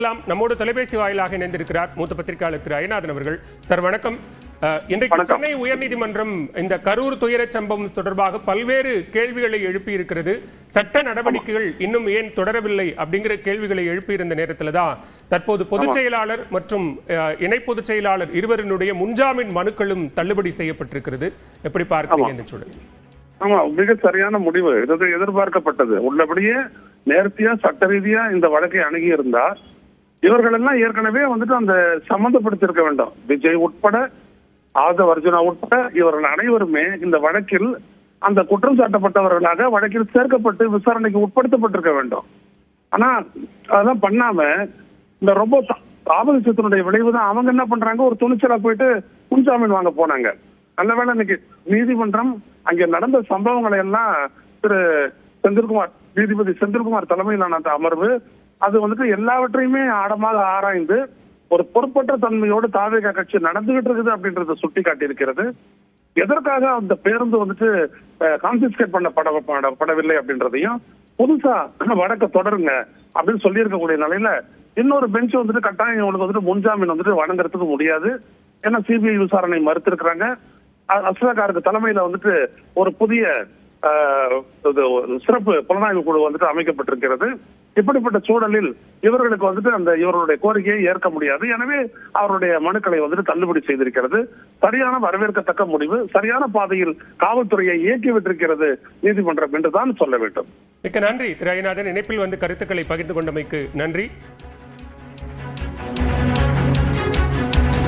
நம்மோடு தொலைபேசி வாயிலாக இணைந்திருக்கிறார் மூத்த பத்திரிகையாளர் திரு அய்யநாதன் அவர்கள். சார் வணக்கம். இன்றைக்கு சென்னை உயர்நீதிமன்றம் இந்த கரூர் துயரச் சம்பவம் தொடர்பாக பல்வேறு கேள்விகளை எழுப்பி இருக்கிறது. சட்ட நடவடிக்கைகள் இன்னும் ஏன் தொடரவில்லை அப்படிங்கிற கேள்விகளை எழுப்பியிருந்த நேரத்தில் தான் தற்போது பொதுச் செயலாளர் மற்றும் இணை பொதுச் செயலாளர் இருவரினுடைய முன்ஜாமீன் மனுக்களும் தள்ளுபடி செய்யப்பட்டிருக்கிறது. எப்படி பார்க்கிறீங்க இந்த சூழல்? ஆமா, மிக சரியான முடிவு. இது எதிர்பார்க்கப்பட்டது. உள்ளபடியே நேர்த்தியா சட்ட ரீதியா இந்த வழக்கை அணுகி இருந்தா இவர்கள் எல்லாம் ஏற்கனவே அந்த சம்பந்தப்படுத்திருக்க வேண்டும். விஜய் உட்பட, ஆதவ் அர்ஜுனா உட்பட இவர்கள் அனைவருமே இந்த வழக்கில் அந்த குற்றம் சாட்டப்பட்டவர்களாக வழக்கில் சேர்க்கப்பட்டு விசாரணைக்கு உட்படுத்தப்பட்டிருக்க வேண்டும். ஆனா அதெல்லாம் பண்ணாம இந்த ரொம்ப ஆபத்தினுடைய விளைவு தான் அவங்க என்ன பண்றாங்க, ஒரு துணிச்சலா போயிட்டு முன்ஜாமீன் வாங்க போனாங்க. நல்ல வேளை இன்னைக்கு நீதிமன்றம் அங்கே நடந்த சம்பவங்களை எல்லாம் திரு செந்தில்குமார், நீதிபதி செந்தில்குமார் தலைமையிலான அந்த அமர்வு அது எல்லாவற்றையுமே ஆழமாக ஆராய்ந்து ஒரு பொறுப்பற்ற தன்மையோடு தாவேகா கட்சி நடந்துகிட்டு இருக்குது அப்படின்றத சுட்டி காட்டி இருக்கிறது. எதற்காக அந்த பேருந்து கான்பிஸ்கேட் பண்ணப்படவில்லை அப்படின்றதையும், புதுசா வழக்க தொடருங்க அப்படின்னு சொல்லி இருக்கக்கூடிய நிலையில இன்னொரு பெஞ்ச் கட்டாயம் இவங்களுக்கு முன்ஜாமீன் வழங்குறதுக்கு முடியாது. ஏன்னா சிபிஐ விசாரணை மறுத்திருக்கிறாங்க. அஸ்வகாருக்கு தலைமையில ஒரு புதிய சிறப்பு புலனாய்வு குழு அமைக்கப்பட்டிருக்கிறது. இப்படிப்பட்ட சூழலில் இவர்களுக்கு அந்த இவர்களுடைய கோரிக்கையை ஏற்க முடியாது. எனவே அவருடைய மனுக்களை தள்ளுபடி செய்திருக்கிறது. சரியான வரவேற்கத்தக்க முடிவு. சரியான பாதையில் காவல்துறையை இயக்கிவிட்டிருக்கிறது நீதிமன்றம் என்றுதான் சொல்ல வேண்டும். மிக்க நன்றி திரு அய்யநாதன். இணைப்பில் கருத்துக்களை பகிர்ந்து கொண்டமைக்கு நன்றி.